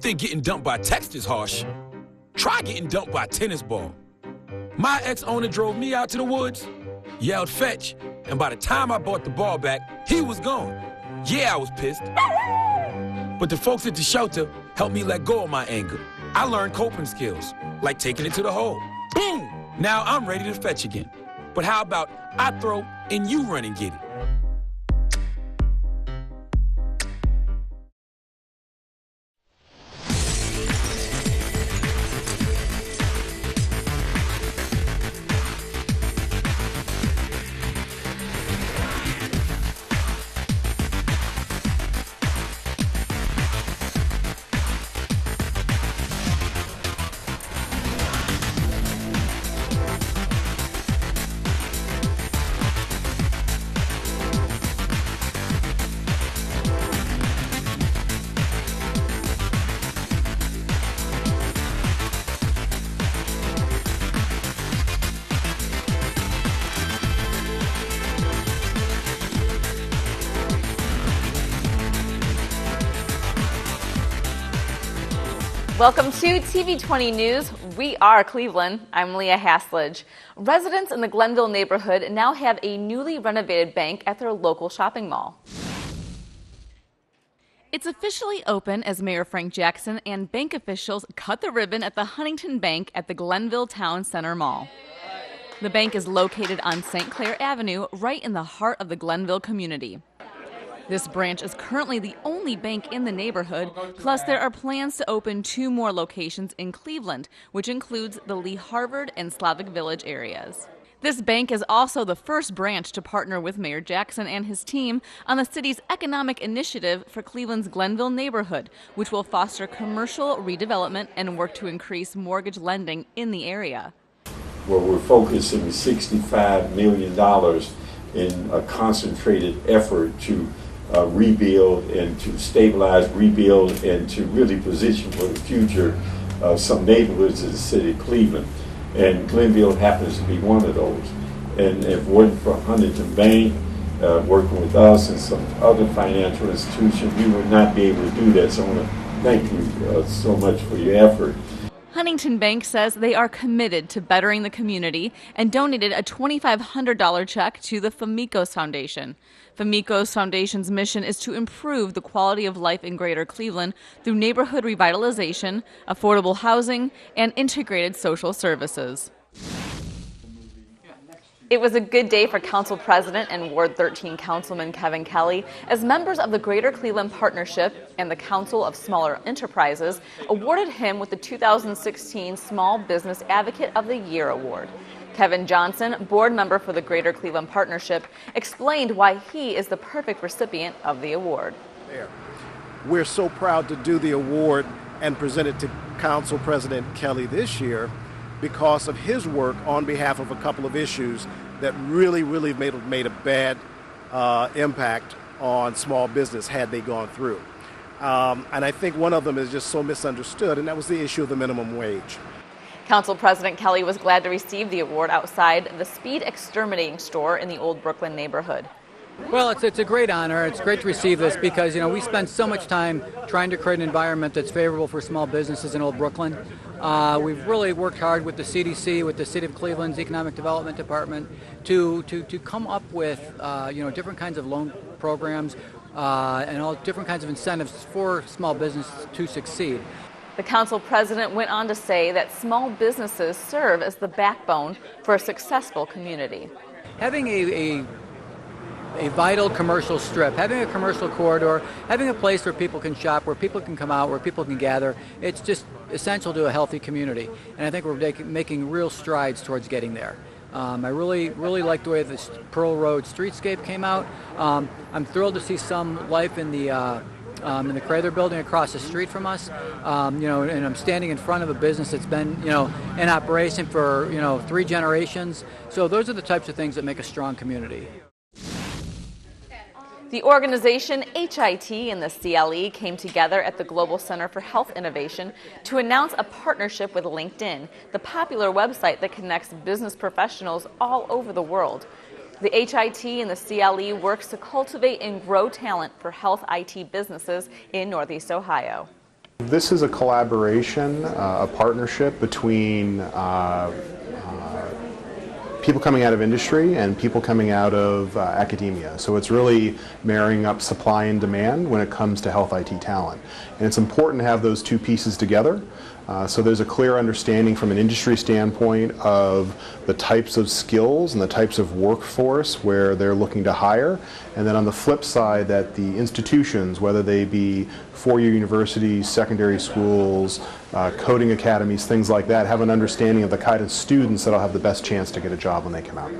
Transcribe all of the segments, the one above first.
think getting dumped by text is harsh, try getting dumped by a tennis ball. My ex-owner drove me out to the woods, yelled fetch, and by the time I bought the ball back, he was gone. Yeah, I was pissed. But the folks at the shelter helped me let go of my anger. I learned coping skills, like taking it to the hole. Boom! Now I'm ready to fetch again. But how about I throw and you run and get it? Welcome to TV20 News. We are Cleveland. I'm Leah Haslidge. Residents in the Glenville neighborhood now have a newly renovated bank at their local shopping mall. It's officially open as Mayor Frank Jackson and bank officials cut the ribbon at the Huntington Bank at the Glenville Town Center Mall. The bank is located on St. Clair Avenue, right in the heart of the Glenville community. This branch is currently the only bank in the neighborhood, plus there are plans to open 2 more locations in Cleveland, which includes the Lee Harvard and Slavic Village areas. This bank is also the first branch to partner with Mayor Jackson and his team on the city's economic initiative for Cleveland's Glenville neighborhood, which will foster commercial redevelopment and work to increase mortgage lending in the area. Where we're focusing $65 million in a concentrated effort to rebuild and to stabilize, rebuild, and to really position for the future of some neighborhoods in the city of Cleveland. And Glenville happens to be one of those. And if it weren't for Huntington Bank working with us and some other financial institutions, we would not be able to do that. So I want to thank you so much for your effort. Huntington Bank says they are committed to bettering the community and donated a $2,500 check to the Famicos Foundation. Famicos Foundation's mission is to improve the quality of life in Greater Cleveland through neighborhood revitalization, affordable housing, and integrated social services. It was a good day for Council President and Ward 13 Councilman Kevin Kelly as members of the Greater Cleveland Partnership and the Council of Smaller Enterprises awarded him with the 2016 Small Business Advocate of the Year Award. Kevin Johnson, board member for the Greater Cleveland Partnership, explained why he is the perfect recipient of the award. We're so proud to do the award and present it to Council President Kelly this year because of his work on behalf of a couple of issues that really made a bad impact on small business had they gone through. And I think one of them is just so misunderstood, and that was the issue of the minimum wage. Council President Kelly was glad to receive the award outside the Speed Exterminating store in the Old Brooklyn neighborhood. Well, it's a great honor. It's great to receive this because, we spend so much time trying to create an environment that's favorable for small businesses in Old Brooklyn. We've really worked hard with the CDC, with the City of Cleveland's Economic Development Department to come up with, different kinds of loan programs and all different kinds of incentives for small businesses to succeed. The council president went on to say that small businesses serve as the backbone for a successful community. Having a vital commercial strip, having a commercial corridor, having a place where people can shop, where people can come out, where people can gather, it's just essential to a healthy community. And I think we're making real strides towards getting there. I really like the way this Pearl Road streetscape came out. I'm thrilled to see some life in the Crather building across the street from us, and I'm standing in front of a business that's been, in operation for, 3 generations. So those are the types of things that make a strong community. The organization HIT and the CLE came together at the Global Center for Health Innovation to announce a partnership with LinkedIn, the popular website that connects business professionals all over the world. The HIT and the CLE works to cultivate and grow talent for health IT businesses in Northeast Ohio. This is a collaboration, a partnership between people coming out of industry and people coming out of academia. So it's really marrying up supply and demand when it comes to health IT talent. And it's important to have those two pieces together. So there's a clear understanding from an industry standpoint of the types of skills and the types of workforce where they're looking to hire. And then on the flip side, that the institutions, whether they be four-year universities, secondary schools, coding academies, things like that, have an understanding of the kind of students that will have the best chance to get a job when they come out.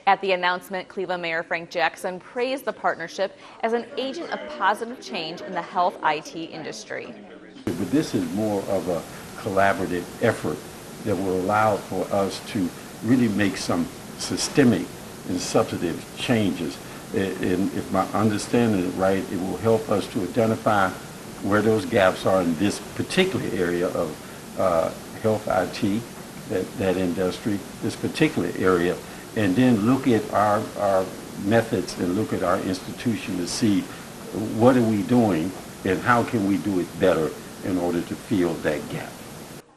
At the announcement, Cleveland Mayor Frank Jackson praised the partnership as an agent of positive change in the health IT industry. But this is more of a collaborative effort that will allow for us to really make some systemic and substantive changes. And if my understanding is right, it will help us to identify where those gaps are in this particular area of health IT, that industry, this particular area, and then look at our methods and look at our institution to see what are we doing and how can we do it better in order to fill that gap.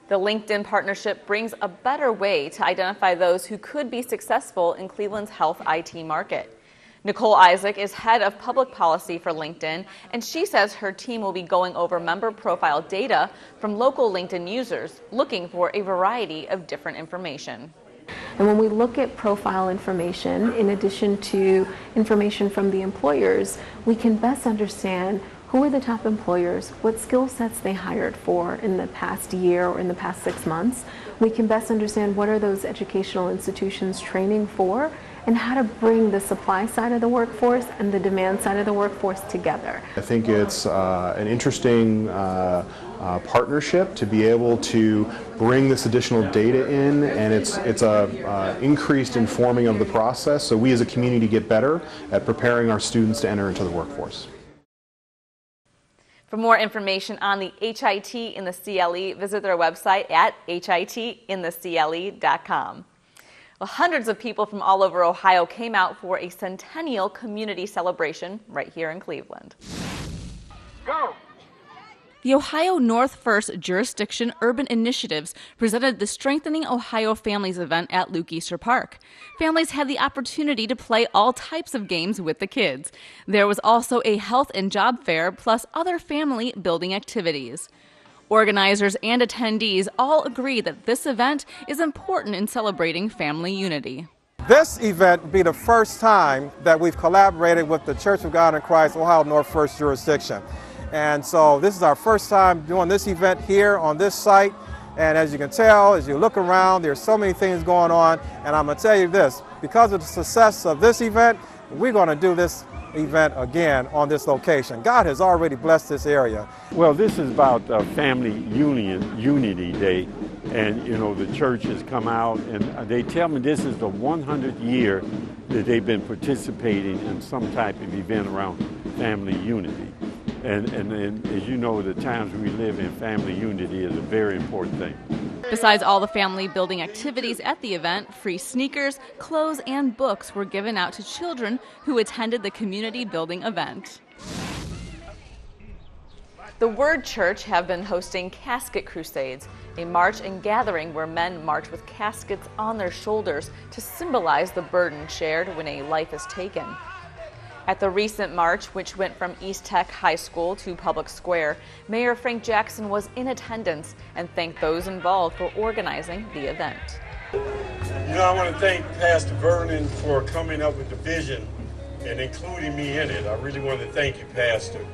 The LinkedIn partnership brings a better way to identify those who could be successful in Cleveland's health IT market. Nicole Isaac is head of public policy for LinkedIn, and she says her team will be going over member profile data from local LinkedIn users looking for a variety of different information. And when we look at profile information, in addition to information from the employers, we can best understand who are the top employers, what skill sets they hired for in the past year or in the past 6 months. We can best understand what are those educational institutions training for, and how to bring the supply side of the workforce and the demand side of the workforce together. I think it's an interesting partnership to be able to bring this additional data in, and it's a increased informing of the process, so we as a community get better at preparing our students to enter into the workforce. For more information on the HIT in the CLE, visit their website at hitinthecle.com. Well, hundreds of people from all over Ohio came out for a centennial community celebration right here in Cleveland. Go! The Ohio North First Jurisdiction Urban Initiatives presented the Strengthening Ohio Families event at Luke Easter Park. Families had the opportunity to play all types of games with the kids. There was also a health and job fair, plus other family building activities. Organizers and attendees all agree that this event is important in celebrating family unity. This event will be the first time that we've collaborated with the Church of God in Christ, Ohio North First Jurisdiction. And so this is our first time doing this event here on this site. And as you can tell, as you look around, there's so many things going on. And I'm going to tell you this, because of the success of this event, we're going to do this event again on this location. God has already blessed this area. Well, this is about Family Unity Day, and you know the church has come out and they tell me this is the 100th year that they've been participating in some type of event around family unity. And as you know, the times we live in, family unity is a very important thing. Besides all the family building activities at the event, free sneakers, clothes, and books were given out to children who attended the community building event. The Word Church have been hosting Casket Crusades, a march and gathering where men march with caskets on their shoulders to symbolize the burden shared when a life is taken. At the recent march, which went from East Tech High School to Public Square, Mayor Frank Jackson was in attendance and thanked those involved for organizing the event. You know, I want to thank Pastor Vernon for coming up with the vision and including me in it. I really want to thank you, Pastor.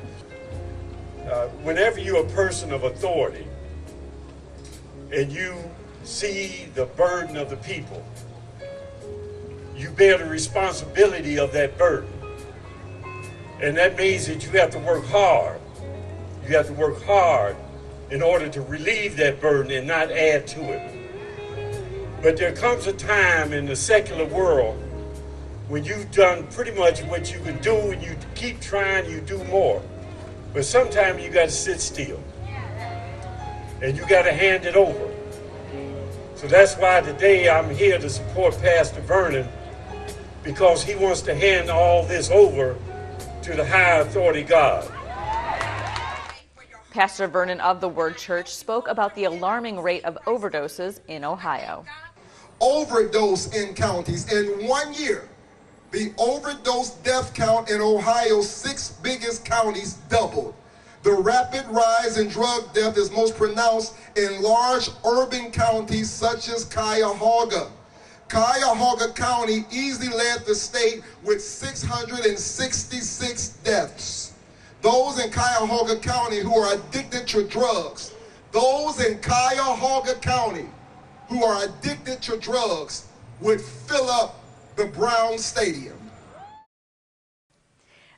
Whenever you're a person of authority and you see the burden of the people, you bear the responsibility of that burden. And that means that you have to work hard. You have to work hard in order to relieve that burden and not add to it. But there comes a time in the secular world when you've done pretty much what you can do and you keep trying, you do more. But sometimes you got to sit still. And you got to hand it over. So that's why today I'm here to support Pastor Vernon, because he wants to hand all this over to the high authority God. Pastor Vernon of the Word Church spoke about the alarming rate of overdoses in Ohio. Overdose in counties. In 1 year, the overdose death count in Ohio's 6 biggest counties doubled. The rapid rise in drug death is most pronounced in large urban counties such as Cuyahoga. Cuyahoga County easily led the state with 666 deaths. Those in Cuyahoga County who are addicted to drugs, those in Cuyahoga County who are addicted to drugs would fill up the Brown Stadium.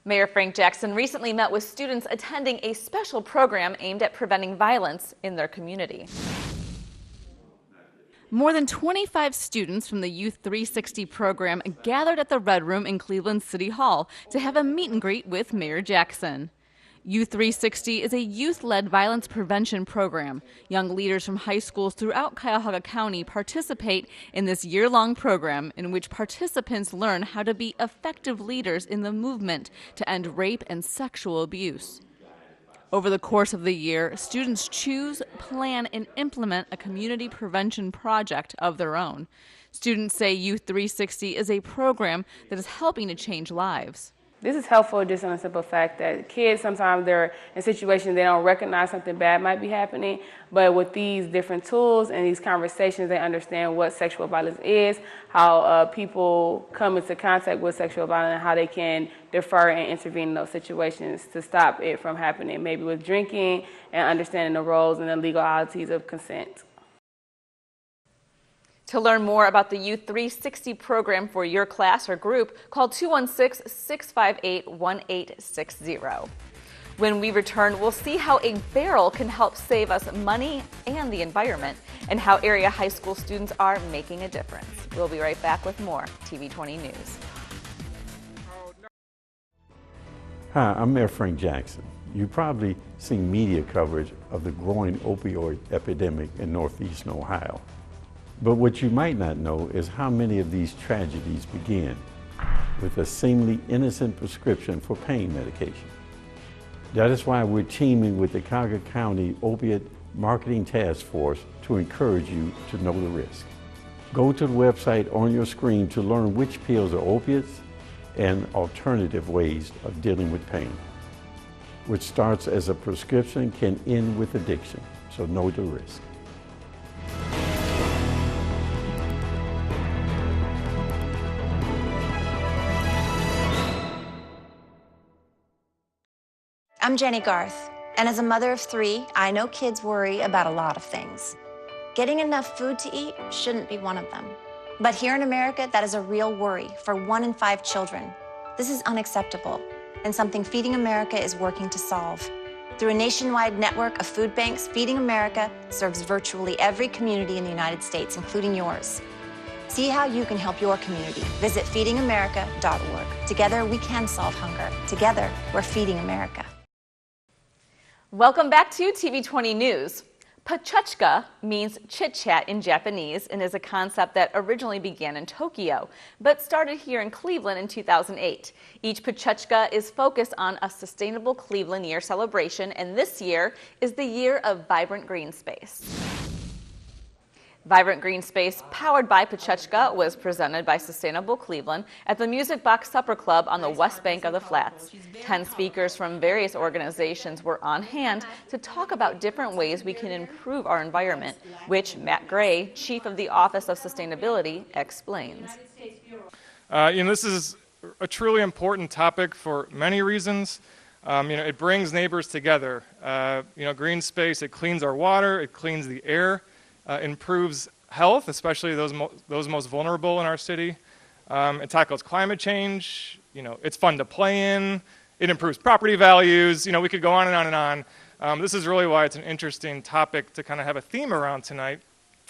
Mayor Frank Jackson recently met with students attending a special program aimed at preventing violence in their community. More than 25 students from the Youth 360 program gathered at the Red Room in Cleveland City Hall to have a meet and greet with Mayor Jackson. Youth 360 is a youth-led violence prevention program. Young leaders from high schools throughout Cuyahoga County participate in this year-long program in which participants learn how to be effective leaders in the movement to end rape and sexual abuse. Over the course of the year, students choose, plan, and implement a community prevention project of their own. Students say Youth 360 is a program that is helping to change lives. This is helpful just on the simple fact that kids, sometimes they're in situations they don't recognize something bad might be happening, but with these different tools and these conversations, they understand what sexual violence is, how people come into contact with sexual violence, and how they can defer and intervene in those situations to stop it from happening, maybe with drinking and understanding the roles and the legalities of consent. To learn more about the Youth 360 program for your class or group, call 216-658-1860. When we return, we'll see how a barrel can help save us money and the environment, and how area high school students are making a difference. We'll be right back with more TV20 News. Hi, I'm Mayor Frank Jackson. You've probably seen media coverage of the growing opioid epidemic in northeastern Ohio. But what you might not know is how many of these tragedies begin with a seemingly innocent prescription for pain medication. That is why we're teaming with the Cuyahoga County Opiate Marketing Task Force to encourage you to know the risk. Go to the website on your screen to learn which pills are opiates and alternative ways of dealing with pain. Which starts as a prescription can end with addiction, so know the risk. I'm Jenny Garth, and as a mother of 3, I know kids worry about a lot of things. Getting enough food to eat shouldn't be one of them. But here in America, that is a real worry for 1 in 5 children. This is unacceptable, and something Feeding America is working to solve. Through a nationwide network of food banks, Feeding America serves virtually every community in the United States, including yours. See how you can help your community. Visit feedingamerica.org. Together, we can solve hunger. Together, we're feeding America. Welcome back to TV20 News. Pachuchka means chit-chat in Japanese and is a concept that originally began in Tokyo, but started here in Cleveland in 2008. Each Pachuchka is focused on a sustainable Cleveland year celebration, and this year is the year of Vibrant Green Space. Vibrant Green Space, powered by Pachuchka, was presented by Sustainable Cleveland at the Music Box Supper Club on the west bank of the Flats. 10 speakers from various organizations were on hand to talk about different ways we can improve our environment, which Matt Gray, Chief of the Office of Sustainability, explains. This is a truly important topic for many reasons. It brings neighbors together. Green space, it cleans our water, it cleans the air. Improves health, especially those most vulnerable in our city. It tackles climate change. It's fun to play in. It improves property values. We could go on and on and on. This is really why it's an interesting topic to kind of have a theme around tonight.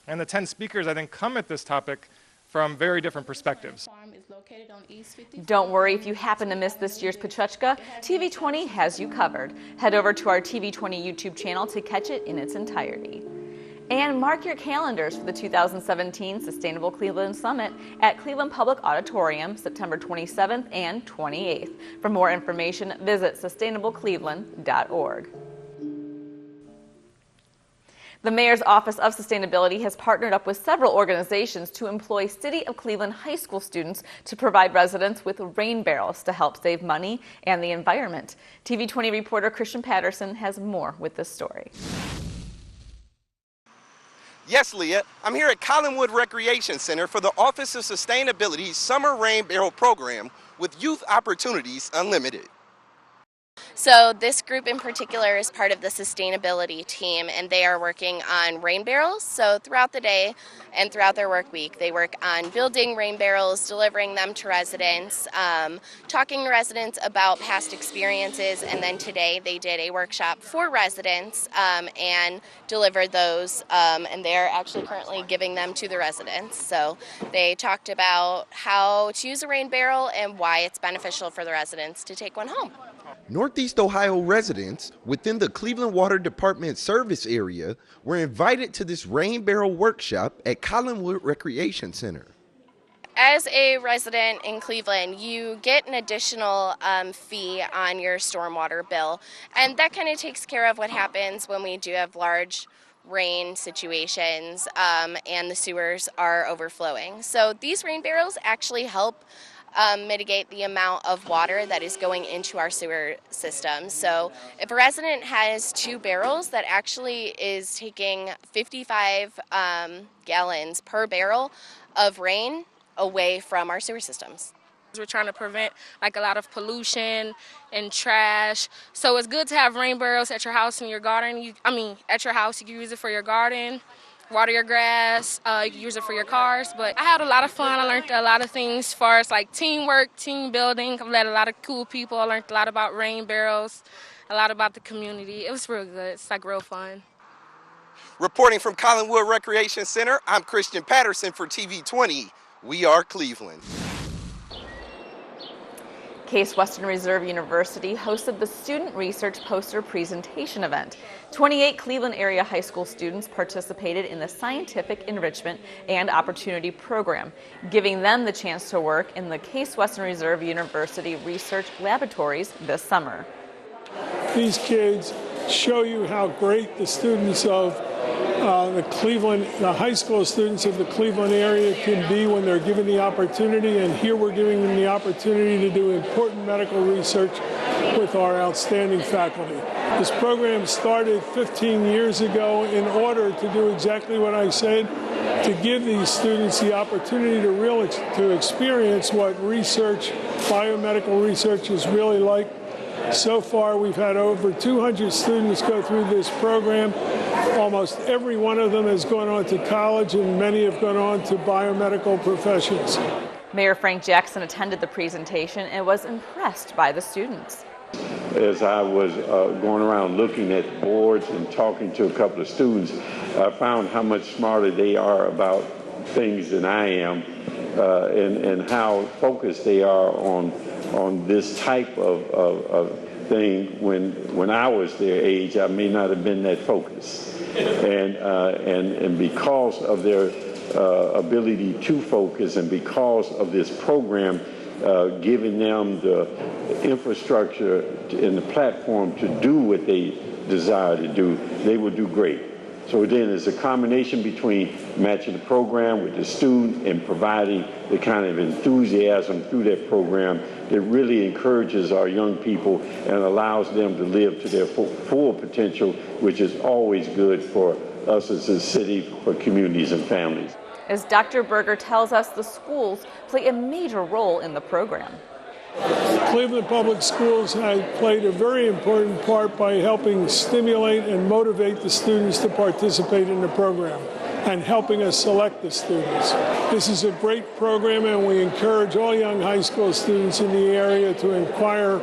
And the 10 speakers, I think, come at this topic from very different perspectives. Don't worry if you happen to miss this year's Pachuchka. TV20 has you covered. Head over to our TV20 YouTube channel to catch it in its entirety. And mark your calendars for the 2017 Sustainable Cleveland Summit at Cleveland Public Auditorium, September 27th and 28th. For more information, visit sustainablecleveland.org. The Mayor's Office of Sustainability has partnered up with several organizations to employ City of Cleveland high school students to provide residents with rain barrels to help save money and the environment. TV20 reporter Christian Patterson has more with this story. Yes, Leah, I'm here at Collinwood Recreation Center for the Office of Sustainability's Summer Rain Barrel Program with Youth Opportunities Unlimited. So this group in particular is part of the sustainability team, and they are working on rain barrels. So throughout the day and throughout their work week, they work on building rain barrels, delivering them to residents, talking to residents about past experiences, and then today they did a workshop for residents and delivered those, and they're actually currently giving them to the residents. So they talked about how to use a rain barrel and why it's beneficial for the residents to take one home. Northeast Ohio residents within the Cleveland Water Department service area were invited to this rain barrel workshop at Collinwood Recreation Center. As a resident in Cleveland, you get an additional fee on your stormwater bill, and that kind of takes care of what happens when we do have large rain situations and the sewers are overflowing. So these rain barrels actually help mitigate the amount of water that is going into our sewer system. So if a resident has 2 barrels, that actually is taking 55 gallons per barrel of rain away from our sewer systems. We're trying to prevent like a lot of pollution and trash. So it's good to have rain barrels at your house and your garden. At your house, you can use it for your garden, water your grass, you can use it for your cars. But I had a lot of fun. I learned a lot of things as far as like teamwork, team building. I've met a lot of cool people. I learned a lot about rain barrels, a lot about the community. It was real good. It's like real fun. Reporting from Collinwood Recreation Center, I'm Christian Patterson for TV20. We are Cleveland. Case Western Reserve University hosted the Student Research Poster Presentation event. 28 Cleveland area high school students participated in the Scientific Enrichment and Opportunity Program, giving them the chance to work in the Case Western Reserve University research laboratories this summer. These kids show you how great the students of the high school students of the Cleveland area can be when they're given the opportunity, and here we're giving them the opportunity to do important medical research with our outstanding faculty. This program started 15 years ago in order to do exactly what I said, to give these students the opportunity to experience what research, biomedical research is really like. So far, we've had over 200 students go through this program. Almost every one of them has gone on to college, and many have gone on to biomedical professions. Mayor Frank Jackson attended the presentation and was impressed by the students. As I was going around looking at boards and talking to a couple of students, I found how much smarter they are about things than I am, and how focused they are on this type of thing. When I was their age, I may not have been that focused. And because of their ability to focus, and because of this program giving them the infrastructure and the platform to do what they desire to do, they will do great. So then it's a combination between matching the program with the student and providing the kind of enthusiasm through that program that really encourages our young people and allows them to live to their full potential, which is always good for us as a city, for communities and families. As Dr. Berger tells us, the schools play a major role in the program. Cleveland Public Schools has played a very important part by helping stimulate and motivate the students to participate in the program and helping us select the students. This is a great program, and we encourage all young high school students in the area to inquire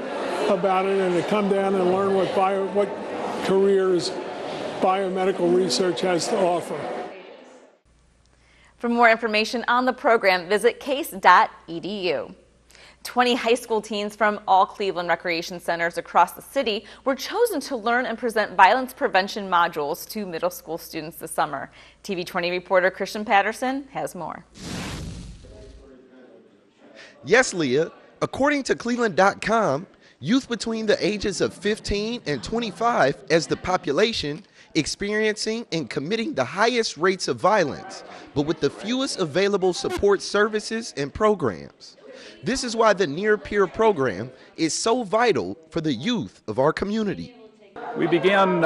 about it and to come down and learn what careers biomedical research has to offer. For more information on the program, visit case.edu. 20 high school teens from all Cleveland recreation centers across the city were chosen to learn and present violence prevention modules to middle school students this summer. TV20 reporter Christian Patterson has more. Yes, Leah. According to Cleveland.com, Youth between the ages of 15 and 25 as the population experiencing and committing the highest rates of violence, but with the fewest available support services and programs. This is why the Near Peer program is so vital for the youth of our community. We began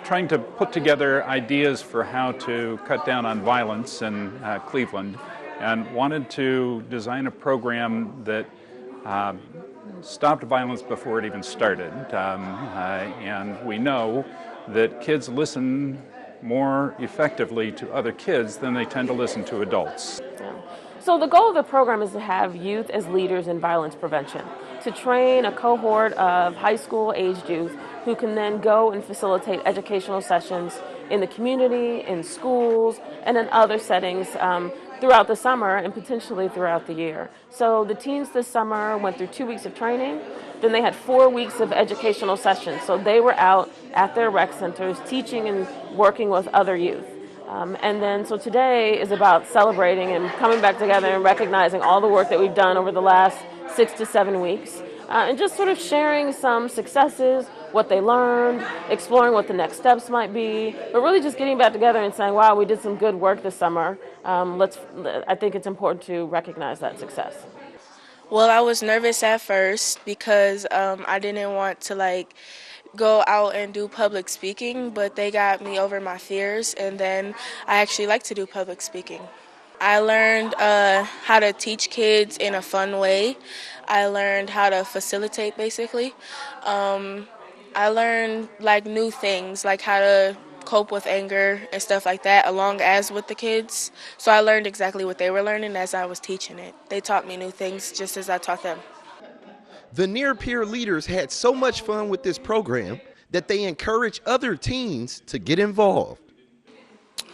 trying to put together ideas for how to cut down on violence in Cleveland, and wanted to design a program that stopped violence before it even started. And we know that kids listen more effectively to other kids than they tend to listen to adults. So the goal of the program is to have youth as leaders in violence prevention, to train a cohort of high school aged youth who can then go and facilitate educational sessions in the community, in schools, and in other settings throughout the summer and potentially throughout the year. So the teens this summer went through 2 weeks of training, then they had 4 weeks of educational sessions. So they were out at their rec centers teaching and working with other youth. And then so today is about celebrating and coming back together and recognizing all the work that we've done over the last 6 to 7 weeks, and just sort of sharing some successes, what they learned, exploring what the next steps might be, but really just getting back together and saying, wow, we did some good work this summer. I think it's important to recognize that success. Well, I was nervous at first because I didn't want to go out and do public speaking, but they got me over my fears, and then I actually like to do public speaking. I learned how to teach kids in a fun way. I learned how to facilitate, basically. I learned new things, like how to cope with anger and stuff like that, along as with the kids. So I learned exactly what they were learning as I was teaching it. They taught me new things just as I taught them. The Near Peer leaders had so much fun with this program that they encourage other teens to get involved.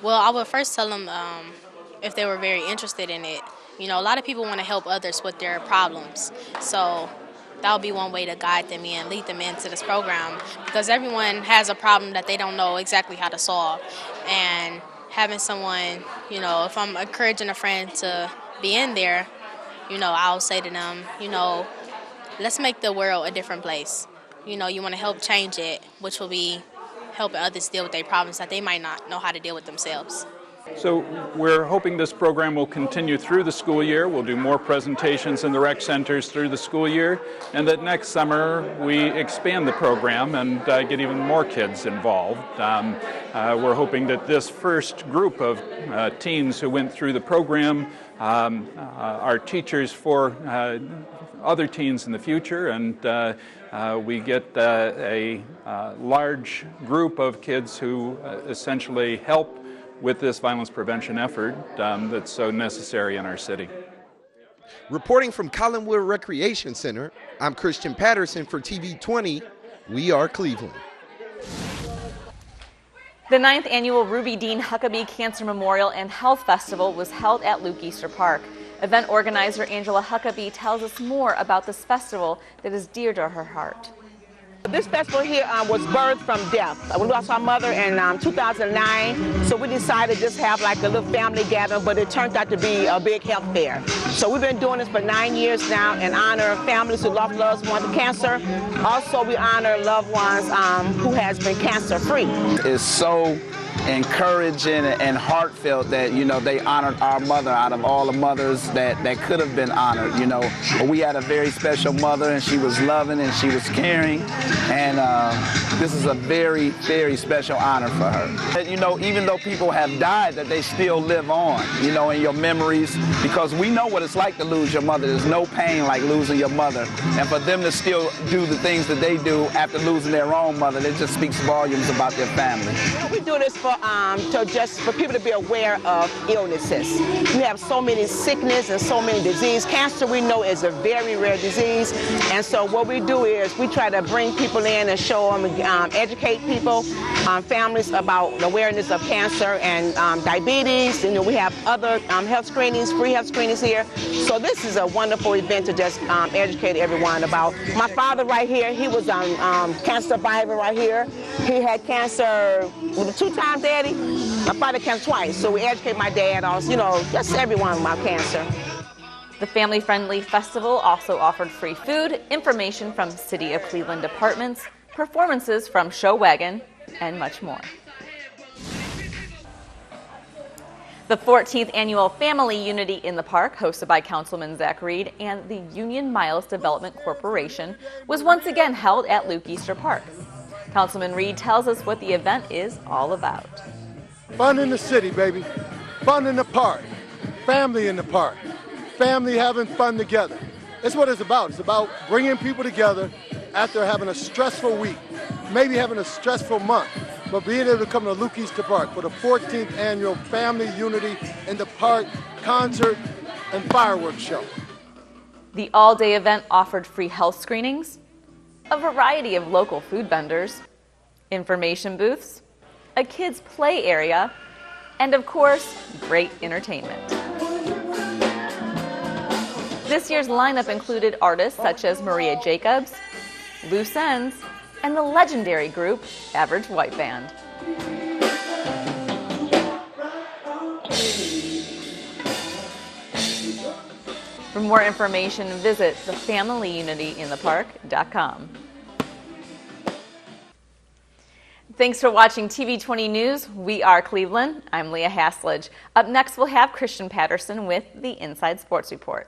Well, I would first tell them if they were very interested in it. You know, a lot of people want to help others with their problems. So that would be one way to guide them in, lead them into this program, because everyone has a problem that they don't know exactly how to solve. And having someone, if I'm encouraging a friend to be in there, I'll say to them, let's make the world a different place. You want to help change it, which will be helping others deal with their problems that they might not know how to deal with themselves. So we're hoping this program will continue through the school year. We'll do more presentations in the rec centers through the school year, and that next summer we expand the program and get even more kids involved. We're hoping that this first group of teens who went through the program are teachers for other teens in the future, and we get a large group of kids who essentially help with this violence prevention effort that's so necessary in our city. Reporting from Collinwood Recreation Center, I'm Christian Patterson for TV20. We are Cleveland. The 9th annual Ruby Dean Huckabee Cancer Memorial and Health Festival was held at Luke Easter Park. Event organizer Angela Huckabee tells us more about this festival that is dear to her heart. This festival here was birthed from death. We lost our mother in 2009, so we decided to just have a little family gathering, but it turned out to be a big health fair. So we've been doing this for 9 years now and honor families who lost loved ones to cancer. Also, we honor loved ones who has been cancer-free. It's so encouraging and heartfelt that, they honored our mother out of all the mothers that could have been honored, But we had a very special mother, and she was loving and she was caring, and this is a very, very special honor for her. Even though people have died, that they still live on, in your memories, because we know what it's like to lose your mother. There's no pain like losing your mother, and for them to still do the things that they do after losing their own mother, it just speaks volumes about their family. We do this for people to be aware of illnesses. We have so many sickness and so many disease. Cancer, we know, is a very rare disease, and so what we do is we try to bring people in and show them, educate people, families about the awareness of cancer and diabetes. We have other health screenings, free health screenings here. So this is a wonderful event to just educate everyone about. My father right here, he was cancer survivor right here. He had cancer 2 times, Daddy. My father had cancer twice, so we educate my dad on, just everyone about cancer. The family-friendly festival also offered free food, information from City of Cleveland departments, performances from Show Wagon, and much more. The 14th annual Family Unity in the Park, hosted by Councilman Zach Reed and the Union Miles Development Corporation, was once again held at Luke Easter Park. Councilman Reed tells us what the event is all about. Fun in the city, baby. Fun in the park. Family in the park. Family having fun together. That's what it's about. It's about bringing people together after having a stressful week, maybe having a stressful month, but being able to come to Luke Easter Park for the 14th annual Family Unity in the Park concert and fireworks show. The all-day event offered free health screenings, a variety of local food vendors, information booths, a kids' play area, and of course, great entertainment. This year's lineup included artists such as Maria Jacobs, Loose Ends, and the legendary group Average White Band. For more information, visit thefamilyunityinthepark.com. Thanks for watching TV20 News. We are Cleveland. I'm Leah Haslage. Up next, we'll have Christian Patterson with the Inside Sports Report.